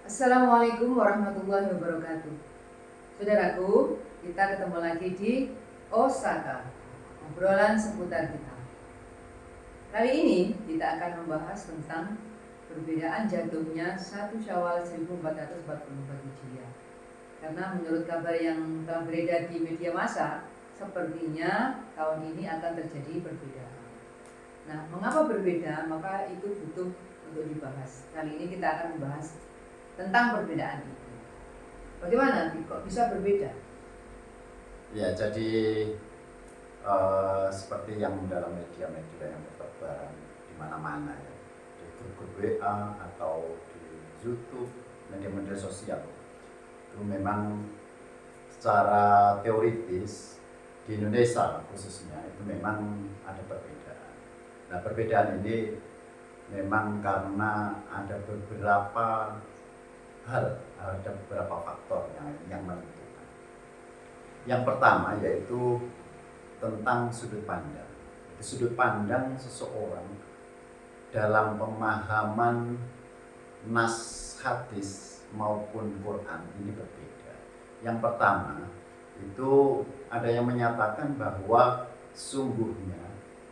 Assalamualaikum warahmatullahi wabarakatuh. Saudaraku, kita ketemu lagi di Osaka, obrolan seputar kita. Kali ini kita akan membahas tentang perbedaan jatuhnya 1 Syawal 1444 Hijriah. Karena menurut kabar yang telah beredar di media massa, sepertinya tahun ini akan terjadi perbedaan. Nah, mengapa berbeda? Maka itu butuh untuk dibahas. Kali ini kita akan membahas tentang perbedaan itu. Bagaimana kok bisa berbeda? Ya, jadi seperti yang dalam media-media yang bertebaran di mana-mana ya, di grup-grup WA atau di YouTube, media-media sosial, itu memang secara teoritis di Indonesia khususnya itu memang ada perbedaan. Nah, perbedaan ini memang karena ada beberapa hal, ada beberapa faktor yang menentukan. Yang pertama yaitu tentang sudut pandang. Sudut pandang seseorang dalam pemahaman nas hadis maupun Quran ini berbeda. Yang pertama itu ada yang menyatakan bahwa sungguhnya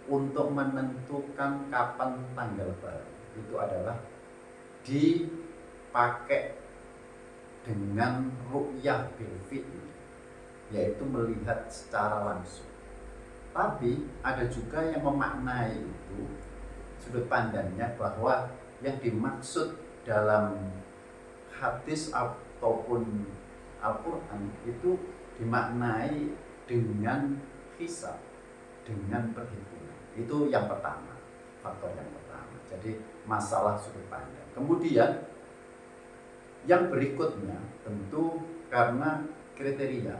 untuk menentukan kapan tanggal baru itu adalah dipakai dengan ru'yah bil fi'li, yaitu melihat secara langsung. Tapi ada juga yang memaknai itu sudut pandangnya bahwa yang dimaksud dalam hadis ataupun Al-Quran itu dimaknai dengan hisab, dengan perhitungan. Itu yang pertama, faktor yang pertama. Jadi masalah sudut pandang. Kemudian yang berikutnya tentu karena kriteria.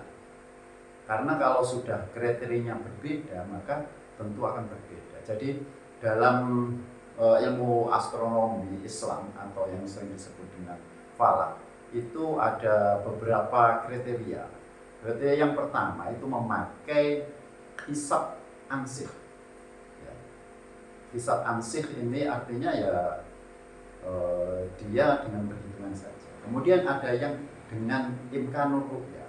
Karena kalau sudah kriterianya berbeda, maka tentu akan berbeda. Jadi dalam ilmu astronomi Islam atau yang sering disebut dengan falak, itu ada beberapa kriteria. Kriteria yang pertama itu memakai hisab ansih. Ya. Hisab ansih ini artinya ya dia dengan perhitungan saja. Kemudian ada yang dengan imkanur ru'yah,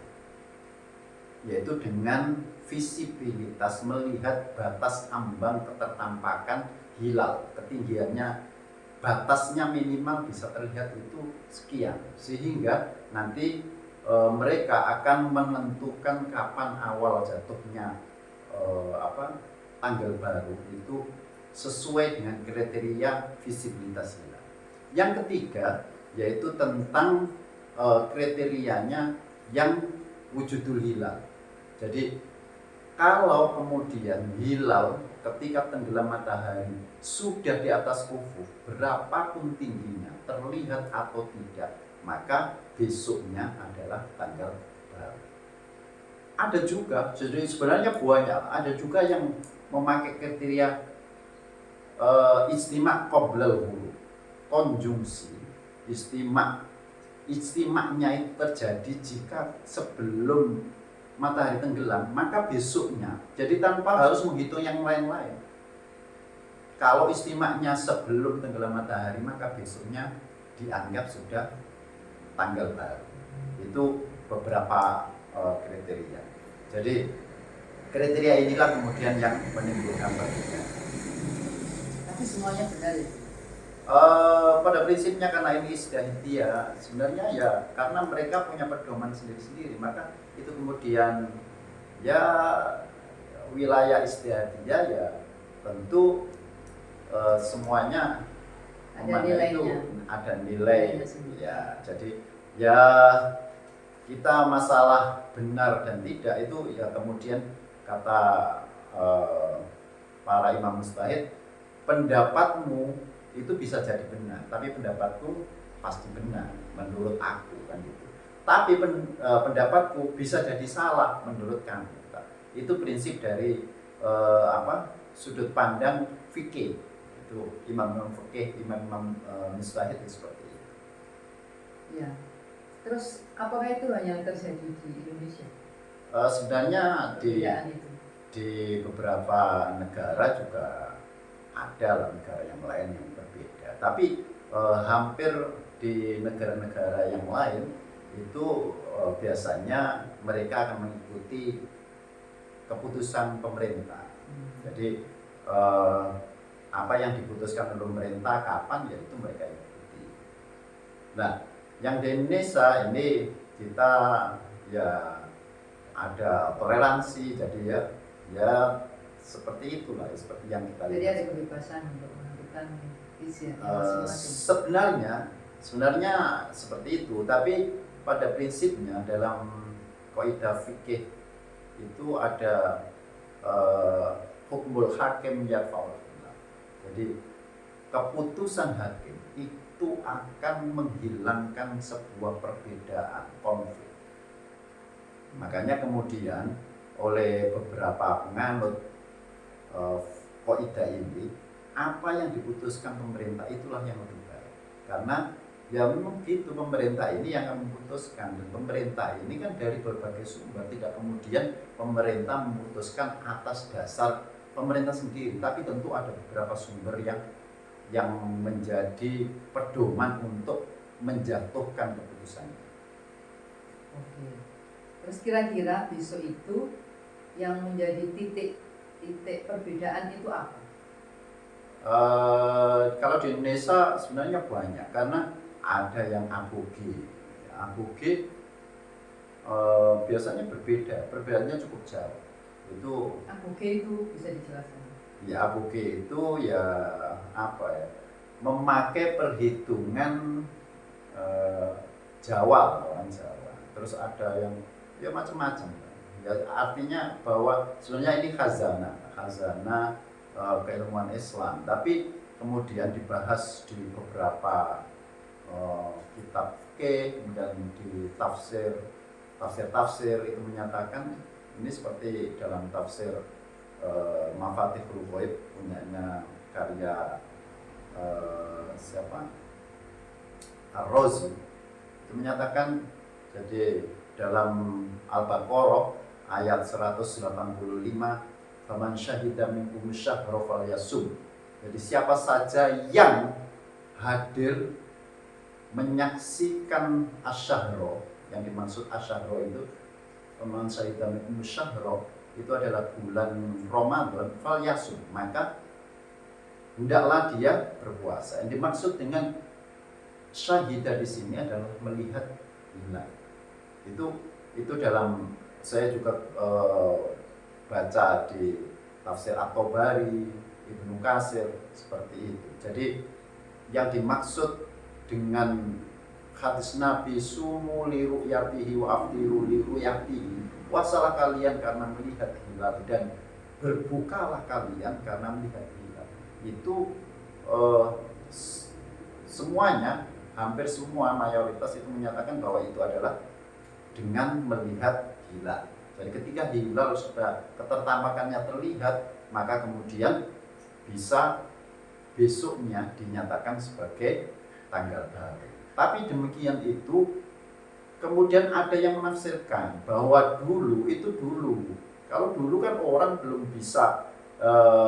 yaitu dengan visibilitas, melihat batas ambang ketertampakan hilal, ketinggiannya batasnya minimal bisa terlihat itu sekian, sehingga nanti mereka akan menentukan kapan awal jatuhnya tanggal baru itu sesuai dengan kriteria visibilitas hilal. Yang ketiga yaitu tentang kriterianya yang wujudul hilal. Jadi kalau kemudian hilal ketika tenggelam matahari sudah di atas ufuk, berapapun tingginya, terlihat atau tidak, maka besoknya adalah tanggal baru. Ada juga, jadi sebenarnya banyak, ada juga yang memakai kriteria istimak qoblal ghurub, konjungsi istimaknya itu terjadi jika sebelum matahari tenggelam, maka besoknya, jadi tanpa harus menghitung yang lain-lain. Kalau istimaknya sebelum tenggelam matahari, maka besoknya dianggap sudah tanggal baru. Itu beberapa kriteria. Jadi kriteria inilah kemudian yang menimbulkan perbedaan. Tapi semuanya benar ya? Pada prinsipnya karena ini istihadiyah, sebenarnya ya karena mereka punya pedoman sendiri-sendiri, maka itu kemudian ya wilayah istihadiyah ya tentu semuanya ada nilainya, itu ada nilai ya. Jadi ya kita masalah benar dan tidak itu ya kemudian kata para imam mujtahid, pendapatmu itu bisa jadi benar, tapi pendapatku pasti benar menurut aku, kan gitu. Tapi pendapatku bisa jadi salah menurut kamu. Itu prinsip dari sudut pandang fikih. Itu imam fikih, imam mujtahid seperti itu. Ya. Terus apakah itu hanya terjadi di Indonesia? Sebenarnya di beberapa negara juga ada lah negara yang lain yang berbeda. Tapi hampir di negara-negara yang lain itu biasanya mereka akan mengikuti keputusan pemerintah. Jadi apa yang diputuskan oleh pemerintah kapan ya itu mereka ikuti. Nah, yang di Indonesia ini kita ya ada toleransi, jadi ya seperti itulah, seperti yang kita lihat. Jadi ada kebebasan untuk menentukan isi sebenarnya seperti itu, tapi pada prinsipnya dalam kaidah fikih itu ada hukmul hakim yarfa'ul khilaf. Jadi keputusan hakim itu akan menghilangkan sebuah perbedaan konflik. Makanya kemudian oleh beberapa penganut kaidah ini, apa yang diputuskan pemerintah itulah yang lebih baik. Karena ya memang gitu, pemerintah ini yang akan memutuskan, dan pemerintah ini kan dari berbagai sumber, tidak kemudian pemerintah memutuskan atas dasar pemerintah sendiri, tapi tentu ada beberapa sumber yang menjadi pedoman untuk menjatuhkan keputusan. Oke. Terus kira-kira besok itu yang menjadi titik perbedaan itu apa? Kalau di Indonesia sebenarnya banyak, karena ada yang aboge. Aboge biasanya berbeda, perbedaannya cukup jauh. Itu aboge itu bisa dijelaskan? Ya, aboge itu ya apa ya? Memakai perhitungan Jawa, orang Jawa. Terus ada yang ya macam-macam. Ya, artinya bahwa sebenarnya ini khazanah keilmuan Islam, tapi kemudian dibahas di beberapa kitab fikih, kemudian di tafsir itu menyatakan ini seperti dalam tafsir Mafatihul Ghaib punyanya karya siapa? Ar-Razi, itu menyatakan, jadi dalam Al-Baqarah ayat 185, faman syahida minkum syahra falyasum. Jadi siapa saja yang hadir menyaksikan asyahro, yang dimaksud asyahro itu faman syahida minkum syahra itu adalah bulan Ramadan, falyasum, maka hendaklah dia berpuasa. Yang dimaksud dengan syahidah di sini adalah melihat hilal. Itu dalam, saya juga baca di tafsir At-Tabari, Ibnu Katsir seperti itu. Jadi yang dimaksud dengan hadis Nabi sumu li ru'yatihi wa afdiru li ru'yatihi, puasalah kalian karena melihat hilal dan berbukalah kalian karena melihat hilal. Itu semuanya, hampir semua, mayoritas itu menyatakan bahwa itu adalah dengan melihat hilal. Jadi ketika hilal sudah ketertamakannya terlihat, maka kemudian bisa besoknya dinyatakan sebagai tanggal baru. Tapi demikian itu, kemudian ada yang menafsirkan bahwa dulu, kalau dulu kan orang belum bisa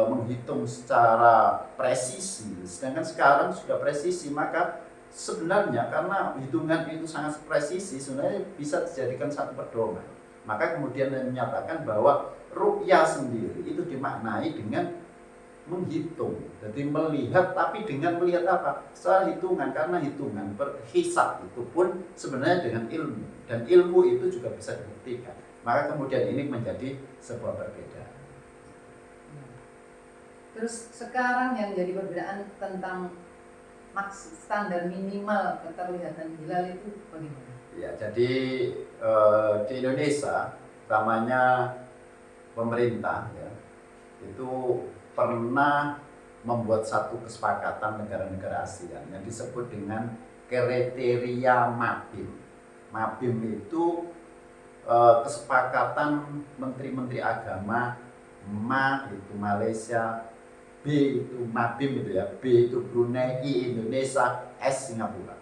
menghitung secara presisi, sedangkan sekarang sudah presisi, maka sebenarnya karena hitungan itu sangat presisi, sebenarnya bisa dijadikan satu pedoman. Maka kemudian menyatakan bahwa ru'yah sendiri itu dimaknai dengan menghitung, jadi melihat, tapi dengan melihat apa? Secara hitungan, karena hitungan berhisab itu pun sebenarnya dengan ilmu, dan ilmu itu juga bisa dibuktikan. Maka kemudian ini menjadi sebuah perbedaan. Terus sekarang yang jadi perbedaan tentang standar minimal keterlihatan hilal itu bagaimana? Ya, jadi di Indonesia, utamanya pemerintah ya, itu pernah membuat satu kesepakatan negara-negara ASEAN yang disebut dengan kriteria MABIM. MABIM itu kesepakatan menteri-menteri agama, MA itu Malaysia, B itu MABIM itu ya, B itu Brunei, I Indonesia, S Singapura.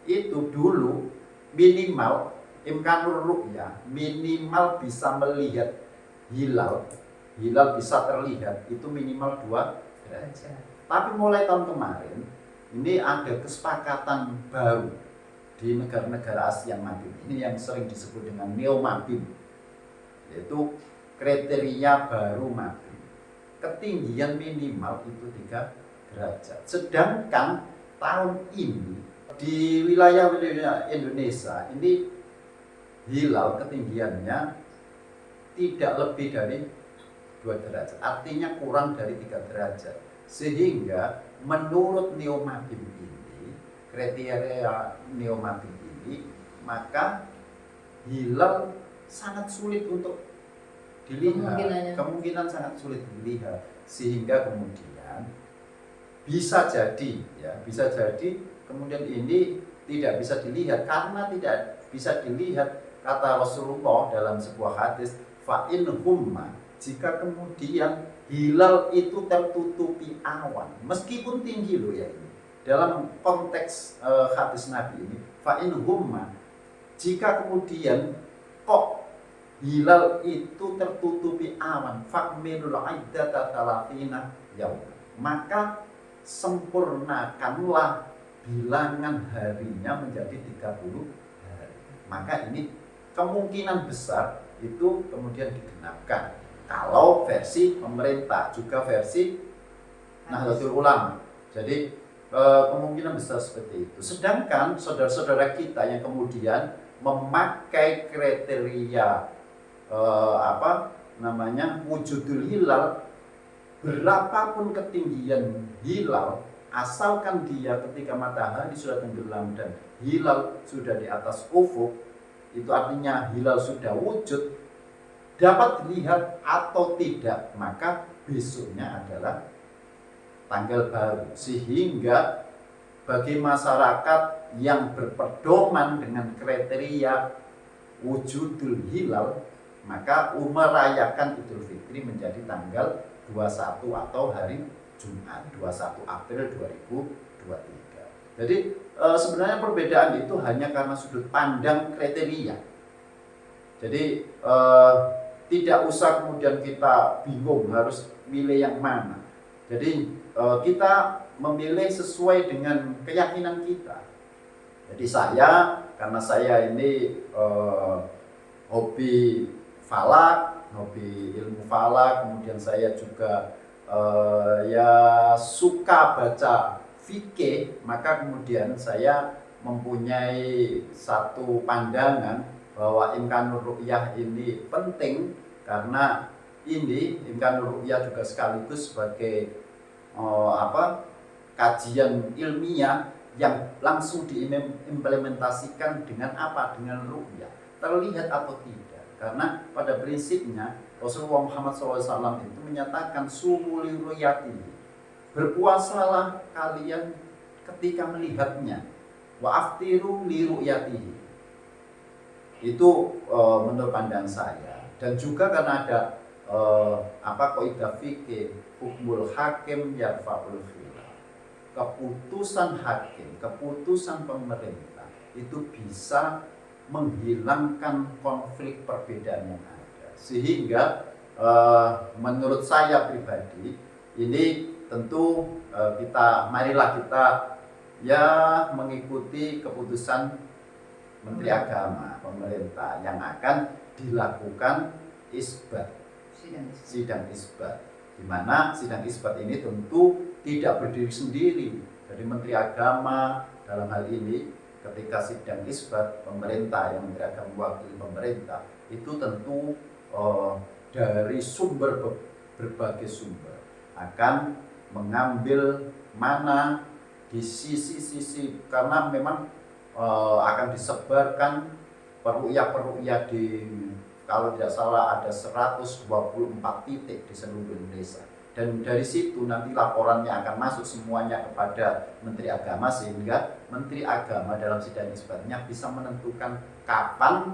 Itu dulu minimal imkanur ru'yah, minimal bisa melihat hilal bisa terlihat itu minimal 2 derajat. Tapi mulai tahun kemarin ini ada kesepakatan baru di negara-negara Asia Mabim. Ini yang sering disebut dengan Neo Mabim, yaitu kriteria baru Mabim. Ketinggian minimal itu 3 derajat. Sedangkan tahun ini di wilayah Indonesia ini hilal ketinggiannya tidak lebih dari 2 derajat, artinya kurang dari 3 derajat. Sehingga menurut Neo Mabim ini, kriteria Neo Mabim ini, maka hilal sangat sulit untuk dilihat, kemungkinan sangat sulit dilihat, sehingga kemudian bisa jadi kemudian ini tidak bisa dilihat. Karena tidak bisa dilihat, kata Rasulullah dalam sebuah hadis, fa in humma, jika kemudian hilal itu tertutupi awan, meskipun tinggi loh ya ini. Dalam konteks hadis Nabi ini, fa in humma, jika kemudian kok hilal itu tertutupi awan, fakmilul iddata talatina yaum, maka sempurnakanlah bilangan harinya menjadi 30 hari. Maka ini kemungkinan besar itu kemudian digenapkan. Kalau versi pemerintah, juga versi Nahdlatul Ulama. Jadi kemungkinan besar seperti itu. Sedangkan saudara-saudara kita yang kemudian memakai kriteria wujudul hilal, berapapun ketinggian hilal, asalkan dia ketika matahari sudah tenggelam dan hilal sudah di atas ufuk, itu artinya hilal sudah wujud, dapat dilihat atau tidak, maka besoknya adalah tanggal baru. Sehingga bagi masyarakat yang berpedoman dengan kriteria wujudul hilal, maka merayakan Idul Fitri menjadi tanggal 21 atau hari Jumat 21 April 2023. Jadi sebenarnya perbedaan itu hanya karena sudut pandang kriteria. Jadi tidak usah kemudian kita bingung harus milih yang mana. Jadi kita memilih sesuai dengan keyakinan kita. Jadi karena saya ini hobi falak, hobi ilmu falak, kemudian saya juga suka baca fikih, maka kemudian saya mempunyai satu pandangan bahwa imkanur ru'yah ini penting, karena ini imkanur ru'yah juga sekaligus sebagai kajian ilmiah yang langsung diimplementasikan dengan apa? Dengan ru'yah, terlihat atau tidak. Karena pada prinsipnya Rasulullah Muhammad SAW itu menyatakan sumu li ru'yatihi, berpuasalah kalian ketika melihatnya, wa aftiru li ru'yatihi. Itu menurut pandang saya. Dan juga karena ada kaidah fikih, hukmul hakim yarfa'ul khilaf, keputusan hakim, keputusan pemerintah itu bisa menghilangkan konflik perbedaan yang ada. Sehingga menurut saya pribadi ini tentu marilah kita mengikuti keputusan Menteri Agama, pemerintah, yang akan dilakukan isbat, sidang isbat, di mana sidang isbat ini tentu tidak berdiri sendiri. Jadi Menteri Agama dalam hal ini ketika sidang isbat, pemerintah yang Menteri Agama mewakili pemerintah, itu tentu dari berbagai sumber akan mengambil mana di sisi-sisi, karena memang akan disebarkan peru'yah di, kalau tidak salah ada 124 titik di seluruh Indonesia, dan dari situ nanti laporannya akan masuk semuanya kepada Menteri Agama, sehingga Menteri Agama dalam sidang isbatnya bisa menentukan kapan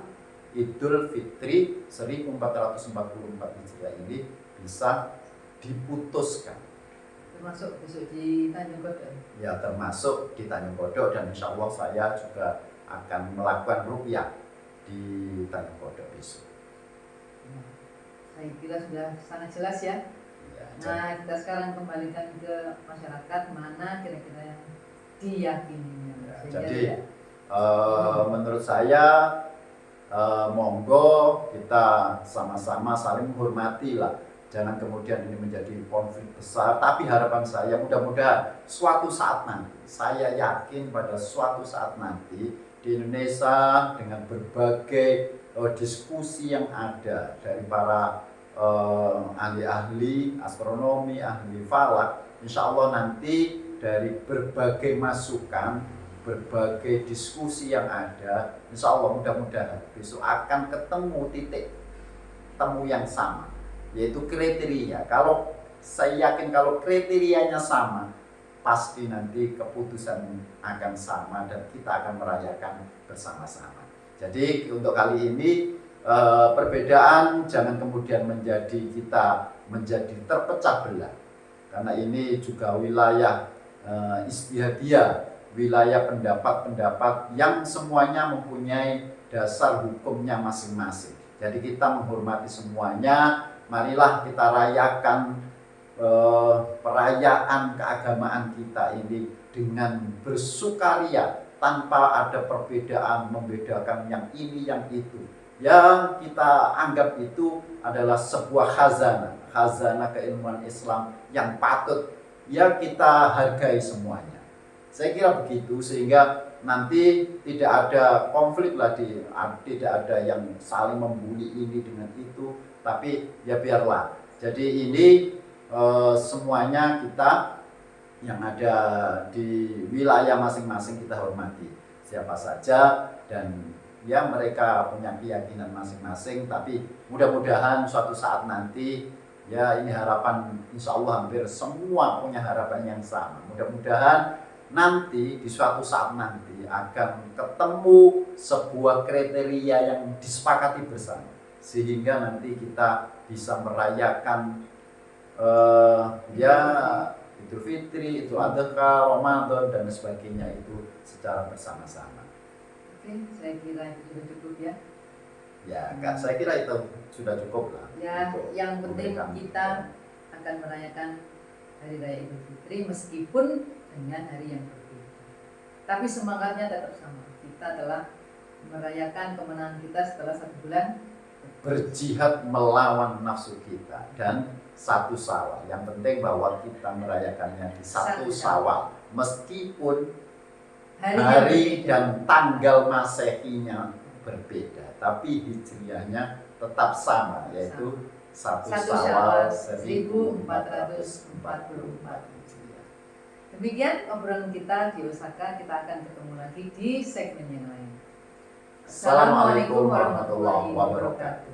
Idul Fitri 1444 Hijriah ini bisa diputuskan. Termasuk besok di Tanjung Kodok? Ya, termasuk di Tanjung Kodok, dan insya Allah saya juga akan melakukan ruqyah di Tanjung Kodok besok. Saya kira sudah sangat jelas ya. Nah, kita sekarang kembalikan ke masyarakat, mana kira-kira yang diyakininya. Sehingga Jadi tidak- menurut saya monggo kita sama-sama saling menghormati lah. Jangan kemudian ini menjadi konflik besar. Tapi harapan saya mudah-mudahan suatu saat nanti, saya yakin pada suatu saat nanti di Indonesia dengan berbagai diskusi yang ada dari para ahli-ahli astronomi, ahli falak, insya Allah nanti dari berbagai masukan, berbagai diskusi yang ada, insya Allah mudah-mudahan besok akan ketemu titik temu yang sama, yaitu kriteria. Kalau saya yakin kalau kriterianya sama, pasti nanti keputusan akan sama dan kita akan merayakan bersama-sama. Jadi untuk kali ini perbedaan jangan kemudian kita menjadi terpecah belah, karena ini juga wilayah istihadiyah, wilayah pendapat-pendapat yang semuanya mempunyai dasar hukumnya masing-masing. Jadi kita menghormati semuanya. Marilah kita rayakan perayaan keagamaan kita ini dengan bersukaria tanpa ada perbedaan, membedakan yang ini yang itu. Ya, kita anggap itu adalah sebuah khazanah keilmuan Islam yang patut ya kita hargai semuanya. Saya kira begitu, sehingga nanti tidak ada konflik lagi, tidak ada yang saling membuli ini dengan itu, tapi ya biarlah. Jadi ini semuanya kita yang ada di wilayah masing-masing kita hormati siapa saja, dan ya mereka punya keyakinan masing-masing, tapi mudah-mudahan suatu saat nanti ya ini harapan, insya Allah hampir semua punya harapan yang sama. Mudah-mudahan nanti di suatu saat nanti akan ketemu sebuah kriteria yang disepakati bersama, sehingga nanti kita bisa merayakan ya Idul Fitri, Idul Adha, Ramadan dan sebagainya itu secara bersama-sama. Oke, saya kira itu sudah cukup ya. Ya, kan saya kira itu sudah cukup lah. Ya, yang penting memberikan kita akan merayakan Hari Raya Idul Fitri meskipun dengan hari yang berbeda. Tapi semangatnya tetap sama. Kita telah merayakan kemenangan kita setelah 1 bulan berjihad melawan nafsu kita dan 1 Syawal. Yang penting bahwa kita merayakannya di 1 Syawal, meskipun hari dan tanggal Masehinya berbeda, tapi hijriahnya tetap sama, yaitu 1 Syawal 1444 Hijriah. Demikian obrolan kita di Osaka. Kita akan ketemu lagi di segmen yang lain. Assalamualaikum warahmatullahi wabarakatuh.